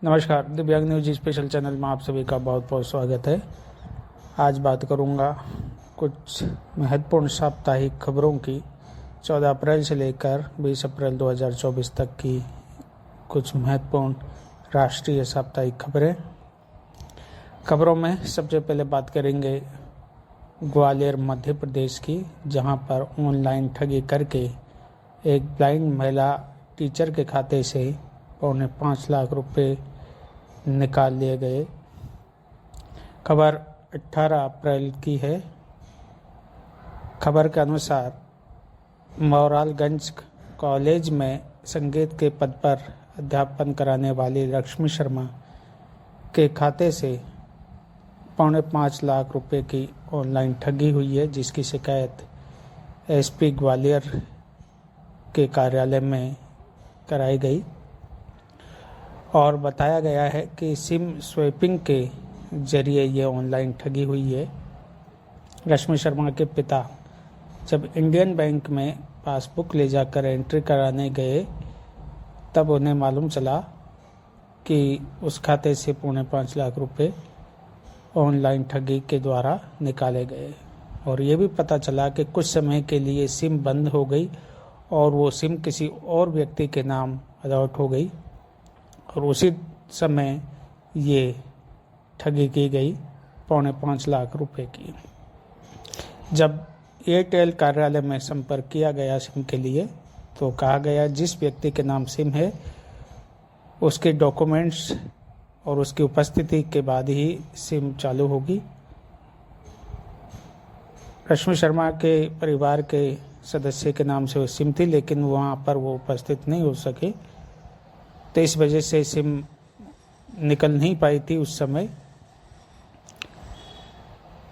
नमस्कार, दिव्यांग news special channel में आप सभी का बहुत बहुत स्वागत है। आज बात करूंगा कुछ महत्वपूर्ण साप्ताहिक खबरों की 14 अप्रैल से लेकर 20 अप्रैल 2024 तक की कुछ महत्वपूर्ण राष्ट्रीय साप्ताहिक खबरों में सबसे पहले बात करेंगे ग्वालियर मध्य प्रदेश की, जहां पर ऑनलाइन ठगी करके एक ब्लाइंड महिला टीचर के खाते से 5.25 लाख रुपए निकाल लिए गए। खबर 18 अप्रैल की है। खबर के अनुसार मोरालगंज कॉलेज में संगीत के पद पर अध्यापन कराने वाली लक्ष्मी शर्मा के खाते से 5.25 लाख रुपए की ऑनलाइन ठगी हुई है, जिसकी शिकायत एसपी ग्वालियर के कार्यालय में कराई गई और बताया गया है कि सिम स्वैपिंग के जरिए ये ऑनलाइन ठगी हुई है। लक्ष्मी शर्मा के पिता जब इंडियन बैंक में पासबुक ले जाकर एंट्री कराने गए, तब उन्हें मालूम चला कि उस खाते से 5.25 लाख रुपए ऑनलाइन ठगी के द्वारा निकाले गए और ये भी पता चला कि कुछ समय के लिए सिम बंद हो गई और वो सिम किसी और व्यक्ति के नाम अलॉट हो गई और उसी समय ये ठगी की गई 5.25 लाख रुपए की। जब एयरटेल कार्यालय में संपर्क किया गया सिम के लिए, तो कहा गया जिस व्यक्ति के नाम सिम है उसके डॉक्यूमेंट्स और उसकी उपस्थिति के बाद ही सिम चालू होगी। लक्ष्मी शर्मा के परिवार के सदस्य के नाम से वो सिम थी, लेकिन वहाँ पर वो उपस्थित नहीं हो सके, तो इस वजह से सिम निकल नहीं पाई थी उस समय।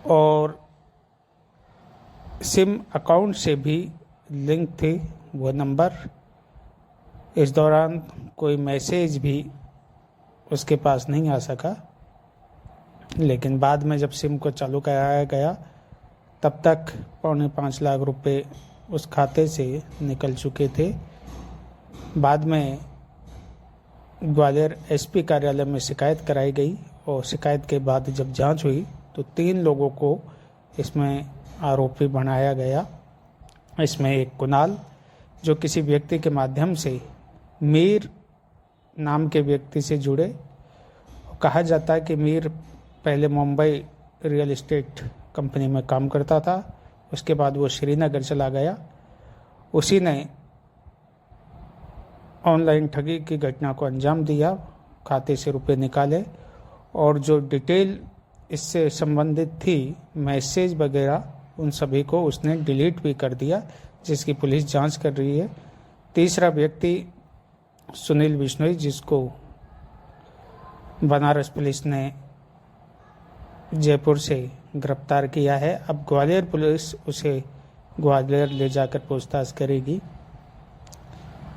और सिम अकाउंट से भी लिंक थी वो नंबर। इस दौरान कोई मैसेज भी उसके पास नहीं आ सका, लेकिन बाद में जब सिम को चालू कराया गया तब तक 5.25 लाख रुपए उस खाते से निकल चुके थे। बाद में ग्वालियर एसपी कार्यालय में शिकायत कराई गई और शिकायत के बाद जब जांच हुई तो 3 लोगों को इसमें आरोपी बनाया गया। इसमें एक कुणाल, जो किसी व्यक्ति के माध्यम से मीर नाम के व्यक्ति से जुड़े। कहा जाता है कि मीर पहले मुंबई रियल एस्टेट कंपनी में काम करता था, उसके बाद वो श्रीनगर चला गया। उसी ने ऑनलाइन ठगी की घटना को अंजाम दिया, खाते से रुपए निकाले और जो डिटेल इससे संबंधित थी, मैसेज वगैरह, उन सभी को उसने डिलीट भी कर दिया, जिसकी पुलिस जांच कर रही है। तीसरा व्यक्ति सुनील बिश्नोई, जिसको बनारस पुलिस ने जयपुर से गिरफ्तार किया है। अब ग्वालियर पुलिस उसे ग्वालियर ले जाकर पूछताछ करेगी,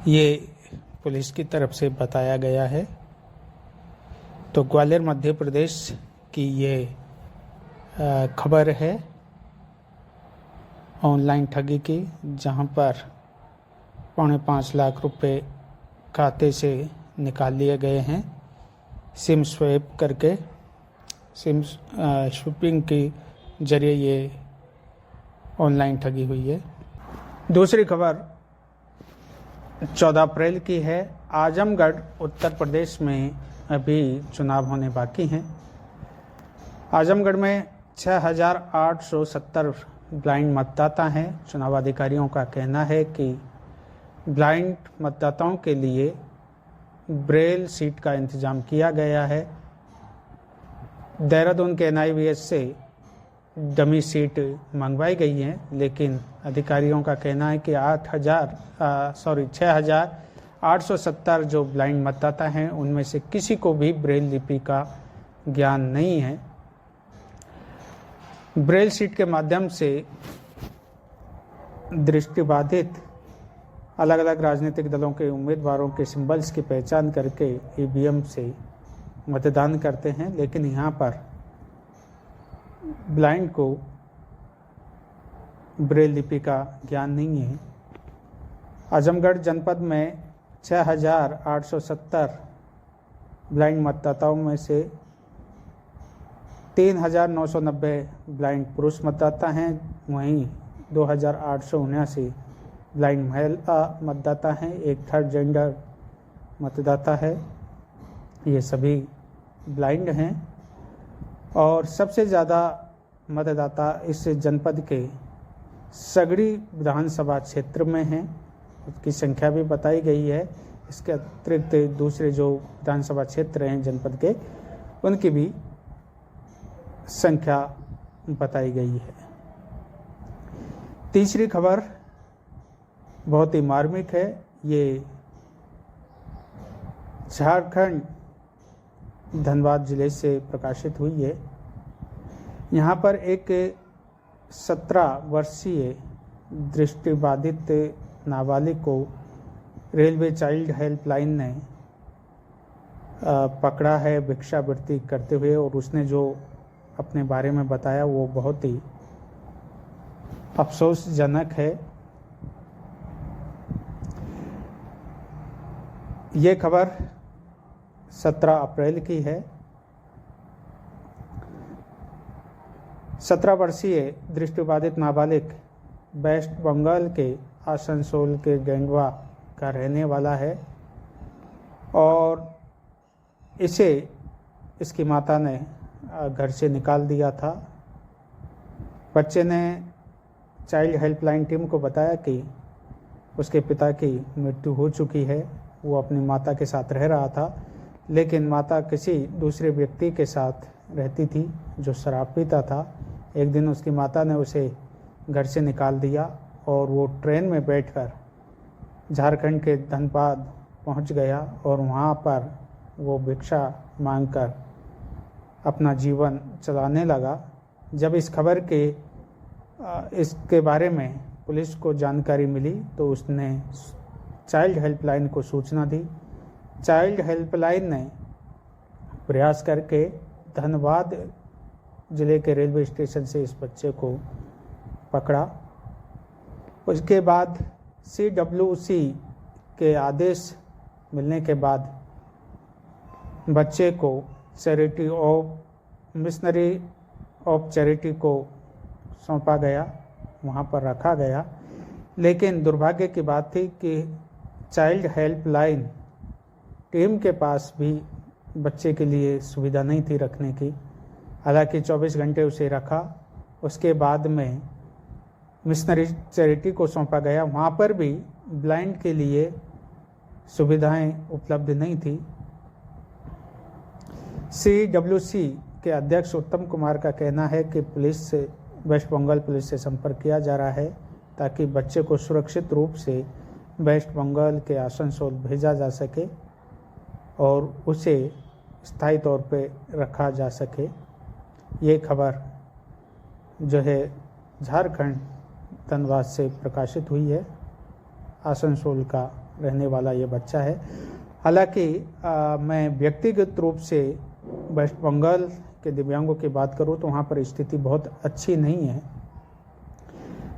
ये पुलिस की तरफ से बताया गया है। तो ग्वालियर मध्य प्रदेश की ये खबर है ऑनलाइन ठगी की, जहां पर 5.25 लाख रुपए खाते से निकाल लिए गए हैं। सिम स्वैप करके, सिम स्वैपिंग के जरिए ये ऑनलाइन ठगी हुई है। दूसरी खबर 14 अप्रैल की है। आजमगढ़ उत्तर प्रदेश में अभी चुनाव होने बाकी हैं। आजमगढ़ में 6,870 ब्लाइंड मतदाता हैं। चुनाव अधिकारियों का कहना है कि ब्लाइंड मतदाताओं के लिए ब्रेल सीट का इंतजाम किया गया है। देहरादून के एनआईवीएच से डमी सीट मंगवाई गई है, लेकिन अधिकारियों का कहना है कि 6,870 जो ब्लाइंड मतदाता हैं, उनमें से किसी को भी ब्रेल लिपि का ज्ञान नहीं है। ब्रेल सीट के माध्यम से दृष्टिबाधित अलग अलग राजनीतिक दलों के उम्मीदवारों के सिंबल्स की पहचान करके ईवीएम से मतदान करते हैं, लेकिन यहाँ पर ब्लाइंड को ब्रेल लिपि का ज्ञान नहीं है। आजमगढ़ जनपद में 6,870 ब्लाइंड मतदाताओं में से 3,990 ब्लाइंड पुरुष मतदाता हैं, वहीं 2,879 ब्लाइंड महिला मतदाता हैं, एक थर्ड जेंडर मतदाता है। ये सभी ब्लाइंड हैं और सबसे ज़्यादा मतदाता इस जनपद के सगड़ी विधानसभा क्षेत्र में हैं, उसकी संख्या भी बताई गई है। इसके अतिरिक्त दूसरे जो विधानसभा क्षेत्र हैं जनपद के, उनकी भी संख्या बताई गई है। तीसरी खबर बहुत ही मार्मिक है। ये झारखंड धनबाद जिले से प्रकाशित हुई है। यहाँ पर एक 17 वर्षीय दृष्टिबाधित नाबालिग को रेलवे चाइल्ड हेल्पलाइन ने पकड़ा है भिक्षावृत्ति करते हुए, और उसने जो अपने बारे में बताया वो बहुत ही अफसोसजनक है। ये खबर 17 अप्रैल की है। 17 वर्षीय दृष्टिबाधित नाबालिग वेस्ट बंगाल के आसनसोल के गेंडवा का रहने वाला है और इसे इसकी माता ने घर से निकाल दिया था। बच्चे ने चाइल्ड हेल्पलाइन टीम को बताया कि उसके पिता की मृत्यु हो चुकी है। वो अपनी माता के साथ रह रहा था, लेकिन माता किसी दूसरे व्यक्ति के साथ रहती थी जो शराब पीता था। एक दिन उसकी माता ने उसे घर से निकाल दिया और वो ट्रेन में बैठकर झारखंड के धनबाद पहुंच गया और वहां पर वो भिक्षा मांगकर अपना जीवन चलाने लगा। जब इस खबर के इसके बारे में पुलिस को जानकारी मिली तो उसने चाइल्ड हेल्पलाइन को सूचना दी। चाइल्ड हेल्पलाइन ने प्रयास करके धनबाद जिले के रेलवे स्टेशन से इस बच्चे को पकड़ा। उसके बाद CWC के आदेश मिलने के बाद बच्चे को मिशनरी ऑफ चैरिटी को सौंपा गया, वहाँ पर रखा गया। लेकिन दुर्भाग्य की बात थी कि चाइल्ड हेल्पलाइन टीम के पास भी बच्चे के लिए सुविधा नहीं थी रखने की। हालांकि 24 घंटे उसे रखा, उसके बाद में मिशनरी चैरिटी को सौंपा गया। वहाँ पर भी ब्लाइंड के लिए सुविधाएं उपलब्ध नहीं थी। CWC के अध्यक्ष उत्तम कुमार का कहना है कि पुलिस से वेस्ट बंगाल पुलिस से संपर्क किया जा रहा है ताकि बच्चे को सुरक्षित रूप से वेस्ट बंगाल के आसनसोल भेजा जा सके और उसे स्थायी तौर पे रखा जा सके। ये खबर जो है झारखंड धनबाद से प्रकाशित हुई है। आसनसोल का रहने वाला ये बच्चा है। हालांकि मैं व्यक्तिगत रूप से वेस्ट बंगाल के दिव्यांगों की बात करूं तो वहाँ पर स्थिति बहुत अच्छी नहीं है।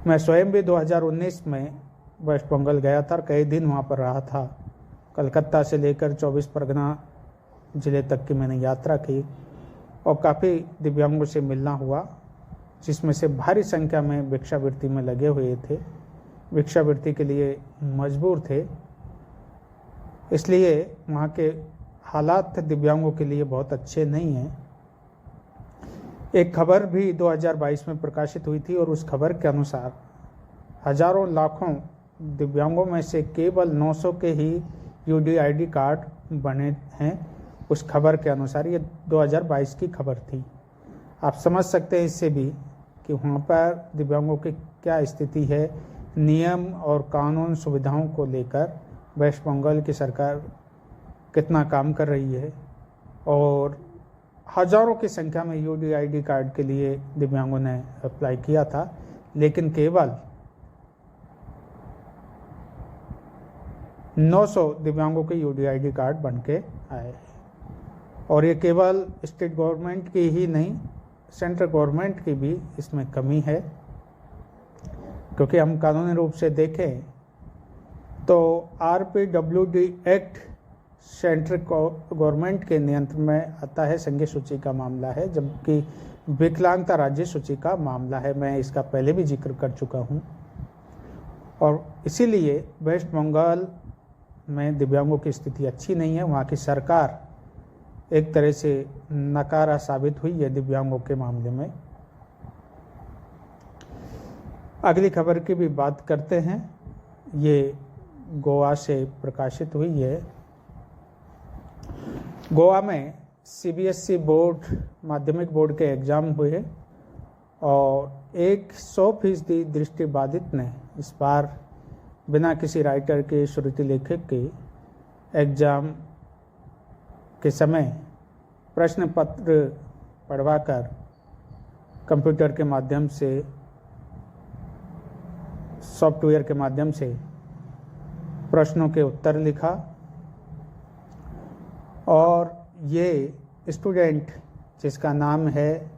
मैं स्वयं भी 2019 में वेस्ट बंगाल गया था और कई दिन वहाँ पर रहा था। कलकत्ता से लेकर 24 परगना जिले तक की मैंने यात्रा की और काफ़ी दिव्यांगों से मिलना हुआ, जिसमें से भारी संख्या में भिक्षावृत्ति में लगे हुए थे, भिक्षावृत्ति के लिए मजबूर थे। इसलिए वहाँ के हालात दिव्यांगों के लिए बहुत अच्छे नहीं हैं। एक खबर भी 2022 में प्रकाशित हुई थी और उस खबर के अनुसार हजारों लाखों दिव्यांगों में से केवल 900 के ही UDID कार्ड बने हैं। उस खबर के अनुसार ये 2022 की खबर थी। आप समझ सकते हैं इससे भी कि वहाँ पर दिव्यांगों की क्या स्थिति है। नियम और कानून सुविधाओं को लेकर वेस्ट बंगाल की सरकार कितना काम कर रही है और हजारों की संख्या में UDID कार्ड के लिए दिव्यांगों ने अप्लाई किया था, लेकिन केवल 900 दिव्यांगों के UDID कार्ड बन के आए। और ये केवल स्टेट गवर्नमेंट की ही नहीं, सेंट्रल गवर्नमेंट की भी इसमें कमी है, क्योंकि हम कानूनी रूप से देखें तो RPWD एक्ट सेंट्रल गवर्नमेंट के नियंत्रण में आता है, संघीय सूची का मामला है, जबकि विकलांगता राज्य सूची का मामला है। मैं इसका पहले भी जिक्र कर चुका हूँ और इसीलिए वेस्ट बंगाल में दिव्यांगों की स्थिति अच्छी नहीं है। वहाँ की सरकार एक तरह से नकारा साबित हुई है दिव्यांगों के मामले में। अगली खबर की भी बात करते हैं। ये गोवा से प्रकाशित हुई है। गोवा में सीबीएसई बोर्ड माध्यमिक बोर्ड के एग्ज़ाम हुए और 100% दृष्टिबाधित ने इस बार बिना किसी राइटर के, श्रुति लेखक के एग्ज़ाम के समय प्रश्न पत्र पढ़वाकर कंप्यूटर के माध्यम से, सॉफ्टवेयर के माध्यम से प्रश्नों के उत्तर लिखा और ये स्टूडेंट जिसका नाम है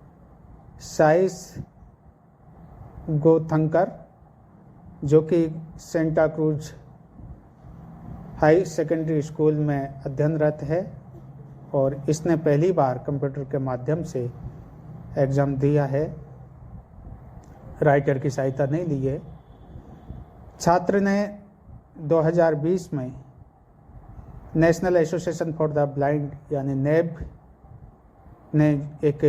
साइस गोथंकर, जो कि Santa cruise high secondary school में अध्ययनरत है और इसने पहली बार कंप्यूटर के माध्यम से एग्ज़ाम दिया है, राइटर की सहायता नहीं ली है। छात्र ने 2020 में national association for the blind यानी नेब ने एक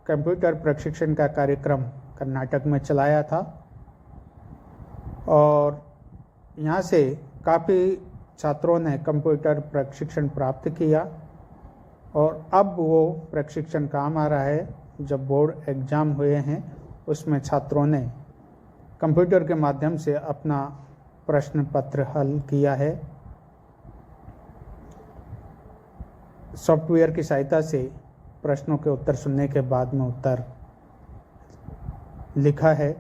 कंप्यूटर प्रशिक्षण का कार्यक्रम कर्नाटक में चलाया था और यहाँ से काफ़ी छात्रों ने कंप्यूटर प्रशिक्षण प्राप्त किया और अब वो प्रशिक्षण काम आ रहा है। जब बोर्ड एग्ज़ाम हुए हैं उसमें छात्रों ने कंप्यूटर के माध्यम से अपना प्रश्न पत्र हल किया है। सॉफ्टवेयर की सहायता से प्रश्नों के उत्तर सुनने के बाद में उत्तर लिखा है।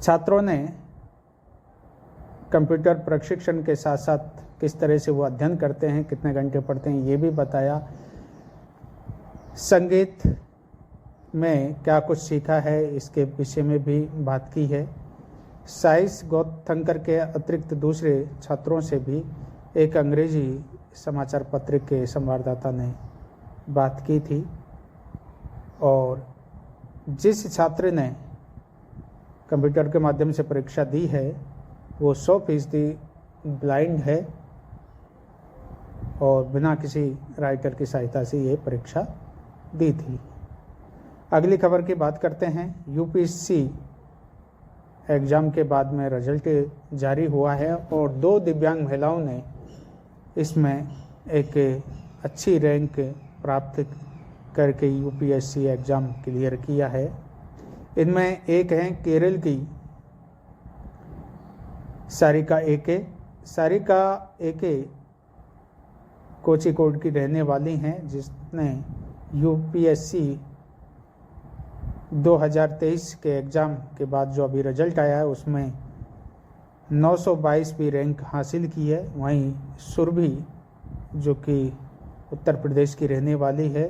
छात्रों ने कंप्यूटर प्रशिक्षण के साथ साथ किस तरह से वो अध्ययन करते हैं, कितने घंटे पढ़ते हैं, ये भी बताया। संगीत में क्या कुछ सीखा है इसके विषय में भी बात की है। साइस गौथंकर के अतिरिक्त दूसरे छात्रों से भी एक अंग्रेजी समाचार पत्र के संवाददाता ने बात की थी और जिस छात्र ने कंप्यूटर के माध्यम से परीक्षा दी है वो 100% ब्लाइंड है और बिना किसी राइटर की सहायता से ये परीक्षा दी थी। अगली खबर की बात करते हैं। यूपीएससी एग्ज़ाम के बाद में रिजल्ट जारी हुआ है और 2 दिव्यांग महिलाओं ने इसमें एक अच्छी रैंक प्राप्त करके यूपीएससी एग्ज़ाम क्लियर किया है। इनमें एक हैं केरल की सारिका एके कोझिकोड की रहने वाली हैं, जिसने यूपीएससी 2023 के एग्ज़ाम के बाद जो अभी रिजल्ट आया है उसमें 922वीं रैंक हासिल की है। वहीं सुरभि जो कि उत्तर प्रदेश की रहने वाली है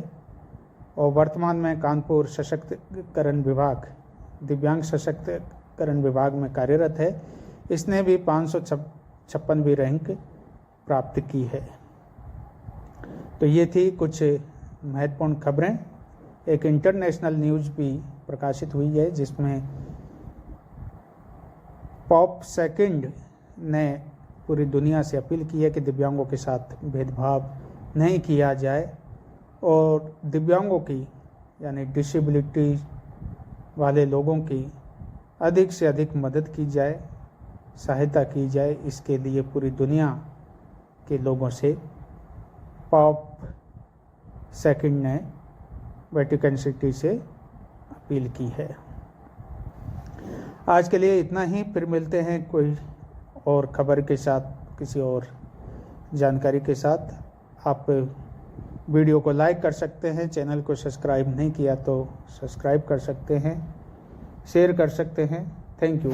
और वर्तमान में कानपुर सशक्तिकरण विभाग, दिव्यांग सशक्तिकरण विभाग में कार्यरत है। इसने भी 556वीं रैंक प्राप्त की है। तो ये थी कुछ महत्वपूर्ण खबरें। एक इंटरनेशनल न्यूज़ भी प्रकाशित हुई है जिसमें पॉप सेकंड ने पूरी दुनिया से अपील की है कि दिव्यांगों के साथ भेदभाव नहीं किया जाए और दिव्यांगों की यानी डिसेबिलिटी वाले लोगों की अधिक से अधिक मदद की जाए, सहायता की जाए। इसके लिए पूरी दुनिया के लोगों से पॉप सेकंड ने वेटिकन सिटी से अपील की है। आज के लिए इतना ही, फिर मिलते हैं कोई और खबर के साथ, किसी और जानकारी के साथ। आप वीडियो को लाइक कर सकते हैं, चैनल को सब्सक्राइब नहीं किया तो सब्सक्राइब कर सकते हैं, शेयर कर सकते हैं। Thank you.